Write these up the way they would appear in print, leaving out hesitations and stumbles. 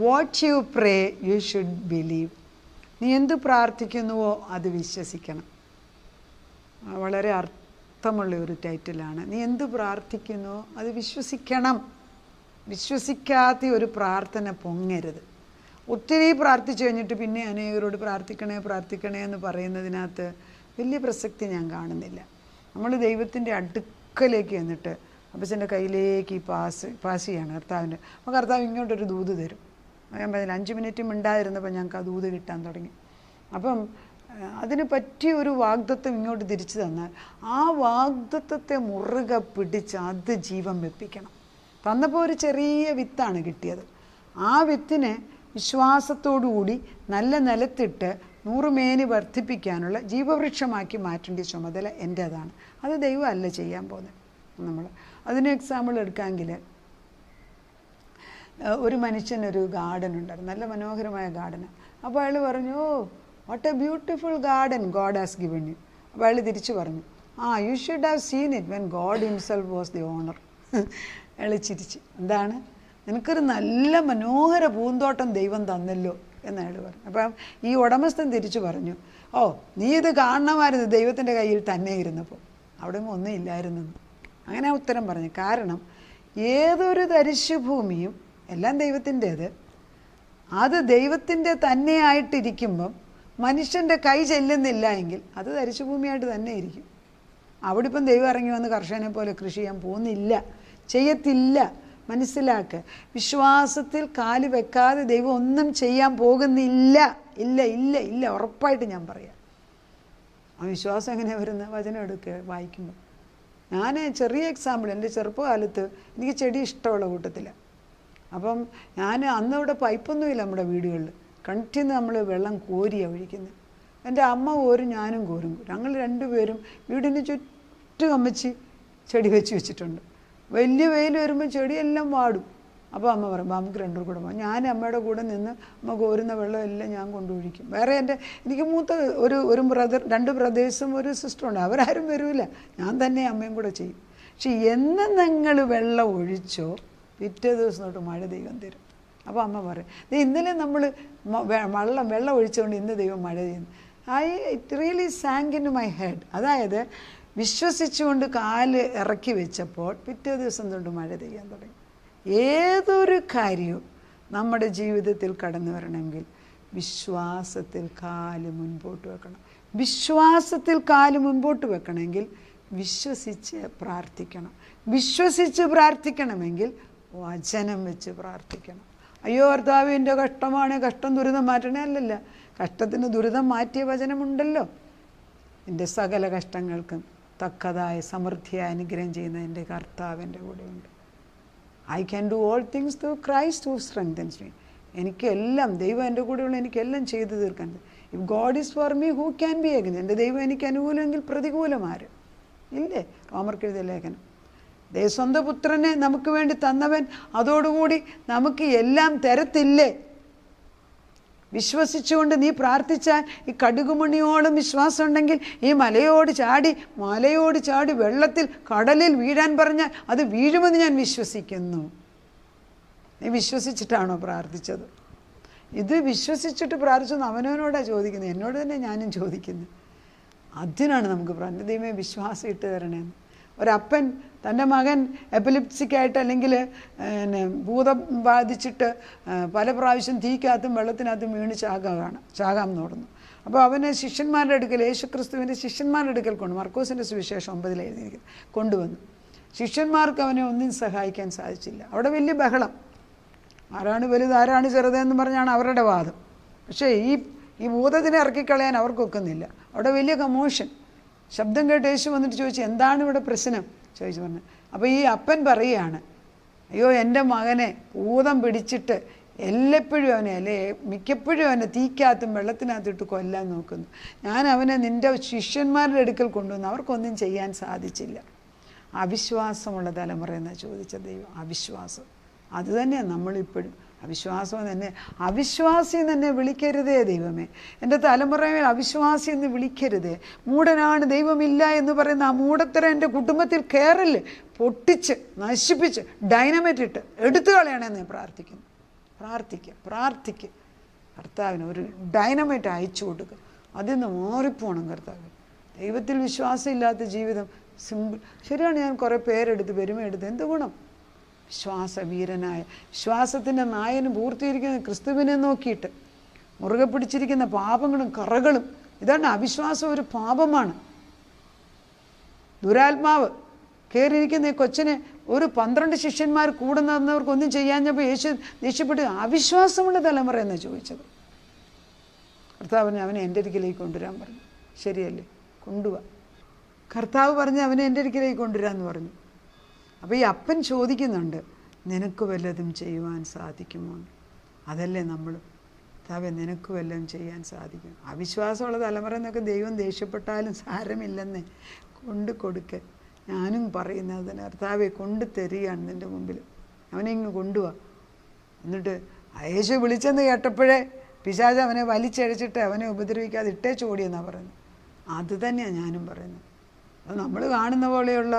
What you pray you should believe. നീ എന്ത് പ്രാർത്ഥിക്കുന്നുവോ അത് വിശ്വസിക്കണം. വളരെ അർത്ഥമുള്ള ഒരു ടൈറ്റിലാണ്. നീ എന്ത് പ്രാർത്ഥിക്കുന്നുവോ അത് വിശ്വസിക്കണം. വിശ്വസിക്കാത്ത ഒരു പ്രാർത്ഥന പൊങ്ങരുത്. ഒത്തിരി പ്രാർത്ഥിച്ചു കഴിഞ്ഞിട്ട് പിന്നെ അനേകരോട് പ്രാർത്ഥിക്കണേ എന്ന് പറയുന്നതിനകത്ത് വലിയ പ്രസക്തി ഞാൻ കാണുന്നില്ല. നമ്മൾ ദൈവത്തിൻ്റെ അടുക്കലേക്ക് എന്നിട്ട് അപ്പച്ചൻ്റെ കയ്യിലേക്ക് ഈ പാസ് ചെയ്യാണ് കർത്താവിൻ്റെ. അപ്പോൾ കർത്താവ് ഇങ്ങോട്ടൊരു ദൂത് തരും. ഞാൻ പറഞ്ഞില്ല 5 മിനിറ്റ് മിണ്ടായിരുന്നപ്പോൾ ഞങ്ങൾക്ക് ആ ദൂത് കിട്ടാൻ തുടങ്ങി. അപ്പം അതിന് പറ്റിയ ഒരു വാഗ്ദത്തം ഇങ്ങോട്ട് തിരിച്ചു തന്നാൽ ആ വാഗ്ദത്തത്തെ മുറുകെ പിടിച്ച് അത് ജീവൻ വെപ്പിക്കണം. തന്നപ്പോൾ ഒരു ചെറിയ വിത്താണ് കിട്ടിയത്. ആ വിത്തിനെ വിശ്വാസത്തോടുകൂടി നല്ല നിലത്തിട്ട് 100 മേനി വർദ്ധിപ്പിക്കാനുള്ള ജീവവൃക്ഷമാക്കി മാറ്റേണ്ട ചുമതല എൻ്റേതാണ്. അത് ദൈവം അല്ല ചെയ്യാൻ പോകുന്നത്. നമ്മൾ അതിന് എക്സാമ്പിൾ എടുക്കാമെങ്കിൽ, ഒരു മനുഷ്യനൊരു ഗാർഡൻ ഉണ്ടായിരുന്നു, നല്ല മനോഹരമായ ഗാർഡൻ. അപ്പോൾ അയാൾ പറഞ്ഞു, oh what a beautiful garden God has given you. അപ്പോൾ അയാൾ തിരിച്ചു പറഞ്ഞു, you should have seen it when God himself was the owner. അയാൾ ചിരിച്ച്, എന്താണ്, നിനക്കൊരു നല്ല മനോഹര പൂന്തോട്ടം ദൈവം തന്നല്ലോ എന്ന് അയാൾ പറഞ്ഞു. അപ്പം ഈ ഉടമസ്ഥൻ തിരിച്ചു പറഞ്ഞു, ഓ നീ ഇത് കാണണമായിരുന്നു ദൈവത്തിൻ്റെ കയ്യിൽ തന്നെ ഇരുന്നപ്പോൾ, അവിടെ ഒന്നും ഇല്ലായിരുന്നെന്ന്. അങ്ങനെ ഉത്തരം പറഞ്ഞു. കാരണം ഏതൊരു തരിശുഭൂമിയും എല്ലാം ദൈവത്തിൻ്റേത്, അത് ദൈവത്തിൻ്റെ തന്നെയായിട്ടിരിക്കുമ്പം മനുഷ്യൻ്റെ കൈ ചെല്ലുന്നില്ല എങ്കിൽ അത് തരിശുഭൂമിയായിട്ട് തന്നെ ഇരിക്കും. അവിടെ ഇപ്പം ദൈവം ഇറങ്ങി വന്ന് കർഷകനെ പോലെ കൃഷി ചെയ്യാൻ പോകുന്നില്ല, ചെയ്യത്തില്ല. മനസ്സിലാക്കുക. വിശ്വാസത്തിൽ കാല് വെക്കാതെ ദൈവം ഒന്നും ചെയ്യാൻ പോകുന്നില്ല. ഇല്ല ഇല്ല ഇല്ല, ഉറപ്പായിട്ട് ഞാൻ പറയാം. ആ വിശ്വാസം എങ്ങനെയാണ് വരുന്നത്? വചനം എടുക്കുക, വായിക്കുമ്പോൾ. ഞാൻ ചെറിയ എക്സാമ്പിൾ, എൻ്റെ ചെറുപ്പകാലത്ത് എനിക്ക് ചെടി ഇഷ്ടമുള്ള കൂട്ടത്തില്ല. അപ്പം ഞാൻ അന്നിവിടെ പൈപ്പൊന്നുമില്ല നമ്മുടെ വീടുകളിൽ, കിണറ്റിന്ന് നമ്മൾ വെള്ളം കോരിയാണ് ഒഴിക്കുന്നത്. എൻ്റെ അമ്മ കോരും, ഞാനും കോരും. ഞങ്ങൾ 2 പേരും വീടിന് ചുറ്റും അമ്മച്ചി ചെടി വെച്ചിട്ടുണ്ട്. വലിയ വെയിൽ വരുമ്പോൾ ചെടിയെല്ലാം വാടും. അപ്പോൾ അമ്മ പറയും, നമുക്ക് 2 കൂടെ പോകാം. ഞാൻ അമ്മയുടെ കൂടെ നിന്ന് അമ്മ കോരുന്ന വെള്ളം എല്ലാം ഞാൻ കൊണ്ടൊഴിക്കും. വേറെ എനിക്ക് മൂത്ത ഒരു ബ്രദർ, 2 ബ്രദേഴ്സും ഒരു സിസ്റ്ററുണ്ട്. അവരാരും വരില്ല, ഞാൻ തന്നെ അമ്മയും കൂടെ ചെയ്യും. പക്ഷെ എന്ന് നിങ്ങൾ വെള്ളം ഒഴിച്ചോ പിറ്റേ ദിവസം തൊട്ട് മഴ ദൈവം തരും. അപ്പോൾ അമ്മ പറയും, ഇന്നലെ നമ്മൾ വെള്ളം ഒഴിച്ചുകൊണ്ട് ഇന്ന് ദൈവം മഴ ചെയ്യുന്നു. It really sunk in my head. അതായത് വിശ്വസിച്ചുകൊണ്ട് കാല് ഇറക്കി വെച്ചപ്പോൾ പിറ്റേ ദിവസം തൊട്ട് മഴ പെയ്യാൻ തുടങ്ങി. ഏതൊരു കാര്യവും നമ്മുടെ ജീവിതത്തിൽ കടന്നു വരണമെങ്കിൽ വിശ്വാസത്തിൽ കാല് മുൻപോട്ട് വെക്കണം. വിശ്വാസത്തിൽ കാല് മുൻപോട്ട് വെക്കണമെങ്കിൽ വിശ്വസിച്ച് പ്രാർത്ഥിക്കണം. വിശ്വസിച്ച് പ്രാർത്ഥിക്കണമെങ്കിൽ വചനം വെച്ച് പ്രാർത്ഥിക്കണം. അയ്യോ കർത്താവേ എൻ്റെ കഷ്ടമാണ്, കഷ്ടം ദുരിതം മാറ്റണേ. അല്ലല്ല, കഷ്ടത്തിന് ദുരിതം മാറ്റിയ വചനമുണ്ടല്ലോ. എൻ്റെ സകല കഷ്ടങ്ങൾക്കും തക്കതായ സമൃദ്ധിയായ അനുഗ്രഹം ചെയ്യുന്ന എൻ്റെ കർത്താവിൻ്റെ കൂടെയുണ്ട്. I can do all things through Christ who strengthens me. എനിക്കെല്ലാം ദൈവം എൻ്റെ കൂടെയുള്ള എനിക്കെല്ലാം ചെയ്തു തീർക്കാൻ. If God is for me who can be against. എൻ്റെ ദൈവം എനിക്ക് അനുകൂലമെങ്കിൽ പ്രതികൂലമാര് ഇല്ലേ? റോമർക്ക് എഴുതിയ ലേഖനം. സ്വന്തം പുത്രനെ നമുക്ക് വേണ്ടി തന്നവൻ അതോടുകൂടി നമുക്ക് എല്ലാം തരത്തില്ലേ? വിശ്വസിച്ചുകൊണ്ട് നീ പ്രാർത്ഥിച്ചാൽ ഈ കടുകുമണിയോളം വിശ്വാസം ഉണ്ടെങ്കിൽ ഈ മലയോട് ചാടി വെള്ളത്തിൽ കടലിൽ വീഴാൻ പറഞ്ഞാൽ അത് വീഴുമെന്ന് ഞാൻ വിശ്വസിക്കുന്നു. നീ വിശ്വസിച്ചിട്ടാണോ പ്രാർത്ഥിച്ചത്? ഇത് വിശ്വസിച്ചിട്ട് പ്രാർത്ഥിച്ചെന്ന് അവനവനോടാണ് ചോദിക്കുന്നത്, എന്നോട് തന്നെ ഞാനും ചോദിക്കുന്നത്. അതിനാണ് നമുക്ക് പ്രാർത്ഥന. ദൈവമേ വിശ്വാസം ഇട്ട് തരണേന്ന്. ഒരപ്പൻ തൻ്റെ മകൻ എപ്പിലിപ്സിക്കായിട്ട് അല്ലെങ്കിൽ ഭൂതം ബാധിച്ചിട്ട് പല പ്രാവശ്യം തീക്കകത്തും വെള്ളത്തിനകത്തും വീണ് ചാകാം നോടുന്നു. അപ്പോൾ അവനെ ശിഷ്യന്മാരുടെ അടുക്കൽ, യേശുക്രിസ്തുവിൻ്റെ ശിഷ്യന്മാരുടെ അടുക്കൽ മർക്കോസിൻ്റെ സുവിശേഷം 9 എഴുതിയിരിക്കുന്നു, കൊണ്ടുവന്നു. ശിഷ്യന്മാർക്ക് അവനെ ഒന്നും സഹായിക്കാൻ സാധിച്ചില്ല. അവിടെ വലിയ ബഹളം, ആരാണ് വലുത് ആരാണ് ചെറുതെന്ന് പറഞ്ഞാണ് അവരുടെ വാദം. പക്ഷേ ഈ ഭൂതത്തിനെ ഇറക്കിക്കളയാൻ അവർക്കൊക്കുന്നില്ല. അവിടെ വലിയ കമോഷൻ. ശബ്ദം കേട്ട് യേശു വന്നിട്ട് ചോദിച്ചു, എന്താണ് ഇവിടെ പ്രശ്നം ചോദിച്ചു പറഞ്ഞു. അപ്പോൾ ഈ അപ്പൻ പറയുകയാണ്, അയ്യോ എൻ്റെ മകനെ ഭൂതം പിടിച്ചിട്ട് എല്ലപ്പോഴും അവനെ മിക്കപ്പോഴും അവനെ തീക്കകത്തും വെള്ളത്തിനകത്തിട്ട് കൊല്ലാൻ നോക്കുന്നു. ഞാൻ അവനെ നിൻ്റെ ശിഷ്യന്മാരുടെ അടുക്കൽ കൊണ്ടുവന്നു, അവർക്കൊന്നും ചെയ്യാൻ സാധിച്ചില്ല. അവിശ്വാസമുള്ള തലമുറ എന്നാണ് ചോദിച്ച ദൈവം. അവിശ്വാസം അത് തന്നെയാണ് നമ്മളിപ്പോഴും. അവിശ്വാസം തന്നെ, അവിശ്വാസി തന്നെ വിളിക്കരുതേ ദൈവമേ. എൻ്റെ തലമുറയിൽ അവിശ്വാസി എന്ന് വിളിക്കരുതേ. മൂഢനാണ്, ദൈവമില്ല എന്ന് പറയുന്ന ആ മൂഢത്തരം എൻ്റെ കുടുംബത്തിൽ കയറല്, പൊട്ടിച്ച് നശിപ്പിച്ച് ഡൈനമൈറ്റ് ഇട്ട് എടുത്തു കളയണമെന്ന് ഞാൻ പ്രാർത്ഥിക്കുന്നു. പ്രാർത്ഥിക്കുക. കർത്താവിന് ഒരു ഡൈനമൈറ്റ് അയച്ചു കൊടുക്കുക. അതിൽ നിന്ന് മാറിപ്പോണം കർത്താവ്. ദൈവത്തിൽ വിശ്വാസമില്ലാത്ത ജീവിതം സിമ്പിൾ. ശരിയാണ്, ഞാൻ കുറേ പേരെടുത്ത് പെരുമയെടുത്ത് എന്ത് ഗുണം? വിശ്വാസവീരനായ, വിശ്വാസത്തിൻ്റെ നായന് പൂർത്തീകരിക്കുന്ന ക്രിസ്തുവിനെ നോക്കിയിട്ട് മുറുകെ പിടിച്ചിരിക്കുന്ന പാപങ്ങളും കറകളും. ഇതാണ് അവിശ്വാസം, ഒരു പാപമാണ്. ദുരാത്മാവ് കയറിയിരിക്കുന്ന ഈ കൊച്ചിനെ ഒരു 12 ശിഷ്യന്മാർ കൂടെ നടന്നവർക്കൊന്നും ചെയ്യാഞ്ഞപ്പോൾ യേശു ദേഷ്യപ്പെട്ട് അവിശ്വാസമുള്ള തലമുറ എന്നാണ് ചോദിച്ചത്. കർത്താവിന് അവനെ എൻ്റെ അരികിലേക്ക് കൊണ്ടുവരാൻ പറഞ്ഞു. ശരിയല്ലേ? കൊണ്ടുപോവാ. കർത്താവ് പറഞ്ഞ് അവനെ എൻ്റെ അരികിലേക്ക് കൊണ്ടുവരാമെന്ന് പറഞ്ഞു. അപ്പോൾ ഈ അപ്പൻ ചോദിക്കുന്നുണ്ട്, നിനക്ക് വല്ലതും ചെയ്യുവാൻ സാധിക്കുമോ? അതല്ലേ നമ്മൾ, കർത്താവെ നിനക്ക് വല്ലതും ചെയ്യാൻ സാധിക്കും. അവിശ്വാസമുള്ള തലമുറ എന്നൊക്കെ ദൈവം ദേഷ്യപ്പെട്ടാലും സാരമില്ലെന്നേ, കൊണ്ട് കൊടുക്ക. ഞാനും പറയുന്നതിന് കർത്താവെ കൊണ്ട് തരികയാണ് നിൻ്റെ മുമ്പിൽ, അവനെ ഇങ്ങ് കൊണ്ടുപോവാ. എന്നിട്ട് യേശു വിളിച്ചെന്ന് കേട്ടപ്പോഴേ പിശാച് അവനെ വലിച്ചഴിച്ചിട്ട് അവനെ ഉപദ്രവിക്കാതെ ഇട്ടേച്ച് ഓടിയെന്നാണ് പറയുന്നത്. അത് തന്നെയാണ് ഞാനും പറയുന്നത്. അത് നമ്മൾ കാണുന്ന പോലെയുള്ള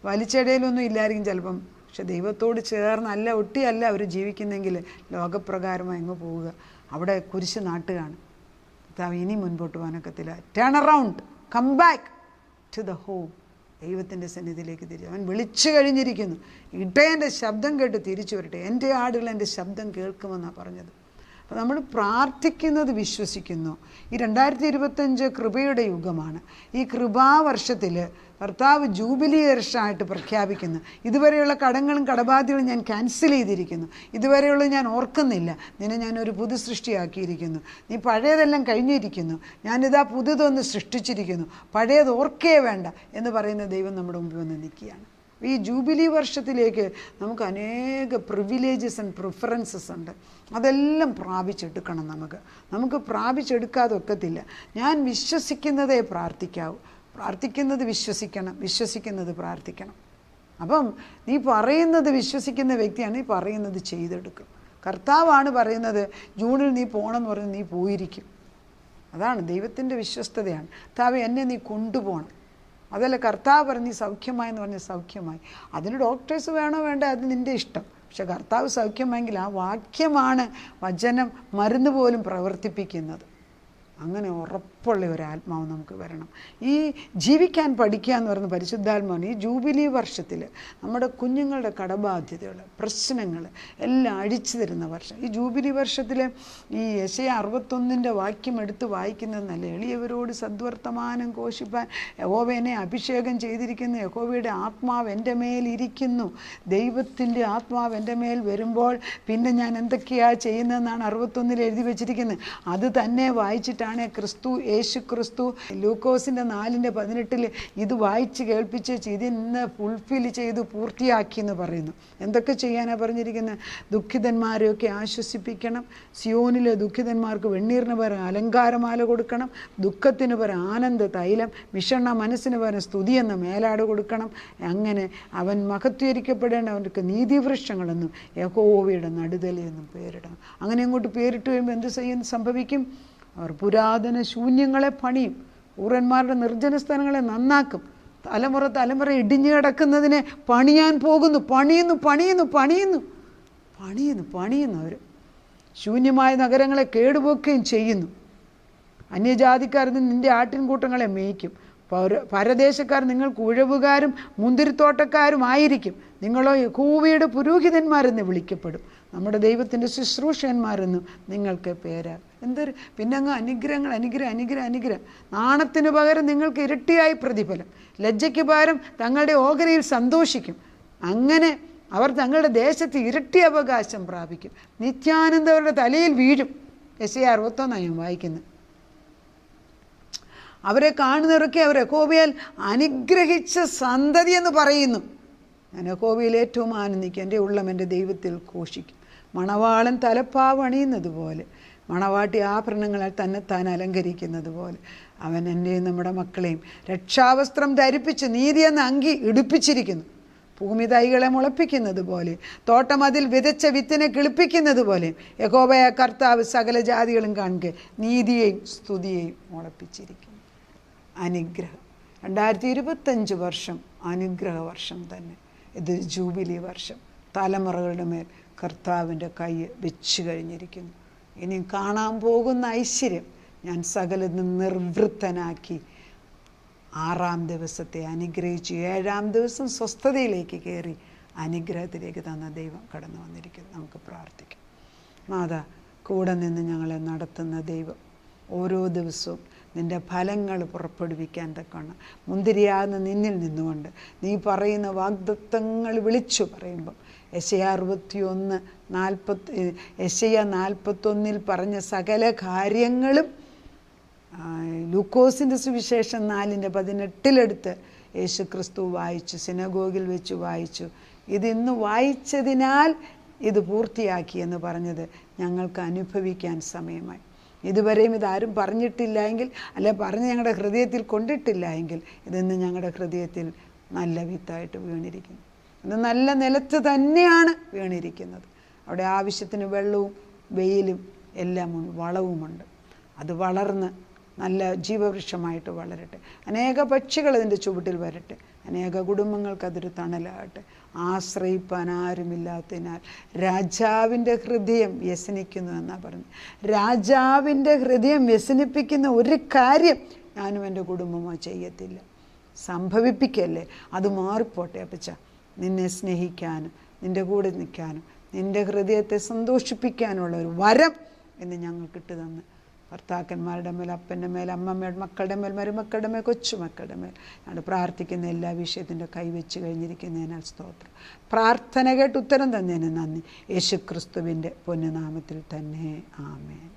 വലിച്ചെടയിലൊന്നും ഇല്ലായിരിക്കും ചിലപ്പം. പക്ഷെ ദൈവത്തോട് ചേർന്നല്ല, ഒട്ടിയല്ല അവർ ജീവിക്കുന്നെങ്കിൽ ലോകപ്രകാരമായി അങ്ങ് പോവുക. അവിടെ കുരിശ് നാട്ടുകയാണ്. കർത്താവ് ഇനി മുൻപോട്ട് പോകാനൊക്കത്തില്ല. Turn around, come back to the home. ദൈവത്തിൻ്റെ സന്നിധിയിലേക്ക് തിരിച്ചു. അവൻ വിളിച്ചു കഴിഞ്ഞിരിക്കുന്നു. ഇടയൻ്റെ ശബ്ദം കേട്ട് തിരിച്ചു വരട്ടെ, എൻ്റെ ആടുകൾ എൻ്റെ ശബ്ദം കേൾക്കുമെന്നാണ് പറഞ്ഞത്. അപ്പോൾ നമ്മൾ പ്രാർത്ഥിക്കുന്നത് വിശ്വസിക്കുന്നു. ഈ 2025 കൃപയുടെ യുഗമാണ്. ഈ കൃപാവർഷത്തിൽ കർത്താവ് ജൂബിലി വർഷമായിട്ട് പ്രഖ്യാപിക്കുന്നു. ഇതുവരെയുള്ള കടങ്ങളും കടബാധ്യതകളും ഞാൻ ക്യാൻസൽ ചെയ്തിരിക്കുന്നു. ഇതുവരെയുള്ളത് ഞാൻ ഓർക്കുന്നില്ല. നിന്നെ ഞാനൊരു പുതു സൃഷ്ടിയാക്കിയിരിക്കുന്നു. നീ പഴയതെല്ലാം കഴിഞ്ഞിരിക്കുന്നു. ഞാനിതാ പുതുതൊന്ന് സൃഷ്ടിച്ചിരിക്കുന്നു. പഴയത് ഓർക്കേ വേണ്ട എന്ന് പറയുന്ന ദൈവം നമ്മുടെ മുമ്പിൽ വന്ന് നിൽക്കുകയാണ്. ഈ ജൂബിലി വർഷത്തിലേക്ക് നമുക്ക് അനേക പ്രിവിലേജസ് ആൻഡ് പ്രിഫറൻസസ് ഉണ്ട്. അതെല്ലാം പ്രാപിച്ചെടുക്കണം. നമുക്ക് പ്രാപിച്ചെടുക്കാതെ ഒക്കത്തില്ല. ഞാൻ വിശ്വസിക്കുന്നതേ പ്രാർത്ഥിക്കാവൂ. പ്രാർത്ഥിക്കുന്നത് വിശ്വസിക്കണം, വിശ്വസിക്കുന്നത് പ്രാർത്ഥിക്കണം. അപ്പം നീ പറയുന്നത് വിശ്വസിക്കുന്ന വ്യക്തിയാണ്, നീ പറയുന്നത് ചെയ്തെടുക്കും. കർത്താവാണ് പറയുന്നത് ജൂണിൽ നീ പോകണമെന്ന് പറഞ്ഞ് നീ പോയിരിക്കും. അതാണ് ദൈവത്തിൻ്റെ വിശ്വസ്തതയാണ്. കർത്താവ് എന്നെ നീ കൊണ്ടുപോകണം. അതല്ല കർത്താവ് പറഞ്ഞ് സൗഖ്യമായെന്ന് പറഞ്ഞ് സൗഖ്യമായി. അതിന് ഡോക്ടേഴ്സ് വേണോ വേണ്ട, അത് നിൻ്റെ ഇഷ്ടം. പക്ഷെ കർത്താവ് സൗഖ്യമായെങ്കിൽ ആ വാക്യമാണ്, വചനം, മരുന്ന് പോലും പ്രവർത്തിപ്പിക്കുന്നത്. അങ്ങനെ ഉറപ്പുള്ള ഒരു ആത്മാവ് നമുക്ക് വരണം. ഈ ജീവിക്കാൻ പഠിക്കുക എന്ന് പറയുന്ന പരിശുദ്ധാത്മാവാണ്. ഈ ജൂബിലി വർഷത്തിൽ നമ്മുടെ കുഞ്ഞുങ്ങളുടെ കടബാധ്യതകൾ, പ്രശ്നങ്ങൾ എല്ലാം അഴിച്ചു തരുന്ന വർഷം. ഈ ജൂബിലി വർഷത്തിൽ ഈ യെശയ്യാ 61 വാക്യം എടുത്ത് വായിക്കുന്നത് നല്ല. എളിയവരോട് സദ്വർത്തമാനം ഘോഷിപ്പാൻ യഹോവനെ അഭിഷേകം ചെയ്തിരിക്കുന്നു. യഹോവയുടെ ആത്മാവ് എൻ്റെ മേലിരിക്കുന്നു. ദൈവത്തിൻ്റെ ആത്മാവ് എൻ്റെ മേൽ വരുമ്പോൾ പിന്നെ ഞാൻ എന്തൊക്കെയാണ് ചെയ്യുന്നതെന്നാണ് 61 എഴുതി വെച്ചിരിക്കുന്നത്. അത് തന്നെ വായിച്ചിട്ടാണ് യേശു ക്രിസ്തു ലൂക്കോസിൻ്റെ 4:18 ഇത് വായിച്ച് കേൾപ്പിച്ച് ഇതിന്ന് ഫുൾഫിൽ ചെയ്തു പൂർത്തിയാക്കി എന്ന് പറയുന്നു. എന്തൊക്കെ ചെയ്യാനാണ് പറഞ്ഞിരിക്കുന്നത്? ദുഃഖിതന്മാരെയൊക്കെ ആശ്വസിപ്പിക്കണം. സിയോനിലെ ദുഃഖിതന്മാർക്ക് വെണ്ണീറിന് പകരം അലങ്കാരമാല കൊടുക്കണം. ദുഃഖത്തിന് പകരം ആനന്ദ തൈലം, വിഷണ്ണ മനസ്സിന് പകരം സ്തുതി എന്ന മേലാട് കൊടുക്കണം. അങ്ങനെ അവൻ മഹത്വീകരിക്കപ്പെടേണ്ടവർക്ക് നീതിവൃക്ഷങ്ങളെന്നും യഹോവയുടെ നടുതലയെന്നും പേരിടണം. അങ്ങനെ അങ്ങോട്ട് പേരിട്ട് കഴിയുമ്പോൾ എന്ത് സംഭവിക്കും? അവർ പുരാതന ശൂന്യങ്ങളെ പണിയും, ഊറന്മാരുടെ നിർജ്ജന സ്ഥലങ്ങളെ നന്നാക്കും. തലമുറ ഇടിഞ്ഞു കിടക്കുന്നതിനെ പണിയാൻ പോകുന്നു. പണിയുന്നു അവർ. ശൂന്യമായ നഗരങ്ങളെ കേടുപോക്കുകയും ചെയ്യുന്നു. അന്യജാതിക്കാർ നിൻ്റെ ആട്ടിൻകൂട്ടങ്ങളെ മേയ്ക്കും. പരദേശക്കാർ നിങ്ങൾക്ക് ഉഴവുകാരും മുന്തിരിത്തോട്ടക്കാരും ആയിരിക്കും. നിങ്ങളോ യഹോവയുടെ പുരോഹിതന്മാരെന്ന് വിളിക്കപ്പെടും. നമ്മുടെ ദൈവത്തിൻ്റെ ശുശ്രൂഷന്മാരെന്നും നിങ്ങൾക്ക് പേരാ. എന്തൊരു പിന്നെ അങ്ങ് അനുഗ്രഹം. നാണത്തിന് പകരം നിങ്ങൾക്ക് ഇരട്ടിയായി പ്രതിഫലം, ലജ്ജയ്ക്ക് പകരം തങ്ങളുടെ ഓഹരിയിൽ സന്തോഷിക്കും. അങ്ങനെ അവർ തങ്ങളുടെ ദേശത്ത് ഇരട്ടി അവകാശം പ്രാപിക്കും. നിത്യാനന്ദം അവരുടെ തലയിൽ വീഴും. യെശയ്യാ 61 ഞാൻ വായിക്കുന്നത്. അവരെ കാണുന്നവരൊക്കെ അവർ യഹോവയാൽ അനുഗ്രഹിച്ച സന്തതി എന്ന് പറയുന്നു. ഞാൻ യഹോവയിൽ ഏറ്റവും ആനന്ദിക്കും. എൻ്റെ ഉള്ളം എൻ്റെ ദൈവത്തിൽ ഘോഷിക്കും. മണവാളൻ തലപ്പാവ് അണിയുന്നത് പോലെ, മണവാട്ടി ആഭരണങ്ങളാൽ തന്നെത്താൻ അലങ്കരിക്കുന്നത് പോലെ അവൻ എന്നെയും നമ്മുടെ മക്കളെയും രക്ഷാവസ്ത്രം ധരിപ്പിച്ച് നീതി എന്ന അങ്കി ഇടുപ്പിച്ചിരിക്കുന്നു. ഭൂമി തൈകളെ മുളപ്പിക്കുന്നത് പോലെ, തോട്ടം അതിൽ വിതച്ച വിത്തിനെ കിളിപ്പിക്കുന്നത് പോലെ യഹോവയായ കർത്താവ് സകല ജാതികളും കാണുക നീതിയെയും സ്തുതിയെയും മുളപ്പിച്ചിരിക്കുന്നു. അനുഗ്രഹം. 2025 വർഷം അനുഗ്രഹ വർഷം തന്നെ. ഇത് ജൂബിലി വർഷം. തലമുറകളുടെ മേൽ കർത്താവിൻ്റെ കൈ വെച്ച് കഴിഞ്ഞിരിക്കുന്നു. ഇനി കാണാൻ പോകുന്ന ഐശ്വര്യം ഞാൻ സകലതും നിർവൃത്തനാക്കി 6-ാം ദിവസത്തെ അനുഗ്രഹിച്ചു. 7-ാം ദിവസം സ്വസ്ഥതയിലേക്ക് കയറി അനുഗ്രഹത്തിലേക്ക് തന്ന ദൈവം കടന്നു വന്നിരിക്കുന്നു. നമുക്ക് പ്രാർത്ഥിക്കാം. മാതാ, കൂടെ നിന്ന് ഞങ്ങളെ നടത്തുന്ന ദൈവം, ഓരോ ദിവസവും നിൻ്റെ ഫലങ്ങൾ പുറപ്പെടുവിക്കാൻ തക്കവണ്ണം മുന്തിരിയാകുന്ന നിന്നിൽ നിന്നുകൊണ്ട് നീ പറയുന്ന വാഗ്ദത്തങ്ങൾ വിളിച്ചു പറയുമ്പം യെശയ്യാ 41 പറഞ്ഞ സകല കാര്യങ്ങളും ലൂക്കോസിൻ്റെ സുവിശേഷം 4:18 യേശു ക്രിസ്തു വായിച്ചു, സിനഗോഗിൽ വെച്ച് വായിച്ചു. ഇതിന്ന് വായിച്ചതിനാൽ ഇത് പൂർത്തിയാക്കി എന്ന് പറഞ്ഞത് ഞങ്ങൾക്ക് അനുഭവിക്കാൻ സമയമായി. ഇതുവരെയും ഇതാരും പറഞ്ഞിട്ടില്ല എങ്കിൽ, അല്ലെ പറഞ്ഞ് ഞങ്ങളുടെ ഹൃദയത്തിൽ കൊണ്ടിട്ടില്ല എങ്കിൽ, ഇന്ന് ഞങ്ങളുടെ ഹൃദയത്തിൽ നല്ല വിത്തായിട്ട് വീണിരിക്കുന്നു. ഇത് നല്ല നിലത്ത് തന്നെയാണ് വീണിരിക്കുന്നത്. അവിടെ ആവശ്യത്തിന് വെള്ളവും വെയിലും എല്ലാം വളവുമുണ്ട്. അത് വളർന്ന് നല്ല ജീവവൃക്ഷമായിട്ട് വളരട്ടെ. അനേക പക്ഷികൾ അതിൻ്റെ ചുവട്ടിൽ വരട്ടെ. അനേക കുടുംബങ്ങൾക്ക് അതൊരു തണലാകട്ടെ. ആശ്രയിപ്പാൻ ആരുമില്ലാത്തതിനാൽ രാജാവിൻ്റെ ഹൃദയം വ്യസനിക്കുന്നു എന്നാണ് പറഞ്ഞത്. രാജാവിൻ്റെ ഹൃദയം വ്യസനിപ്പിക്കുന്ന ഒരു കാര്യം ഞാനും എൻ്റെ കുടുംബമോ ചെയ്യത്തില്ല. സംഭവിപ്പിക്കല്ലേ, അത് മാറിപ്പോട്ടെ അപ്പച്ച. നിന്നെ സ്നേഹിക്കാനും നിൻ്റെ കൂടെ നിൽക്കാനും നിൻ്റെ ഹൃദയത്തെ സന്തോഷിപ്പിക്കാനുള്ള ഒരു വരം എന്ന് ഞങ്ങൾക്കിട്ട് തന്ന് ഭർത്താക്കന്മാരുടെ മേൽ, അപ്പൻ്റെ മേൽ, അമ്മമ്മയുടെ മക്കളുടെ മേൽ, മരുമക്കളുടെ മേൽ, കൊച്ചുമക്കളുടെ മേൽ ഞങ്ങൾ പ്രാർത്ഥിക്കുന്ന എല്ലാ വിഷയത്തിൻ്റെ കൈവച്ച് കഴിഞ്ഞിരിക്കുന്നതിനാൽ സ്തോത്രം. പ്രാർത്ഥന കേട്ട് ഉത്തരം തന്നതിന് നന്ദി. യേശുക്രിസ്തുവിൻ്റെ പൊന്നുനാമത്തിൽ തന്നെ ആമേൻ.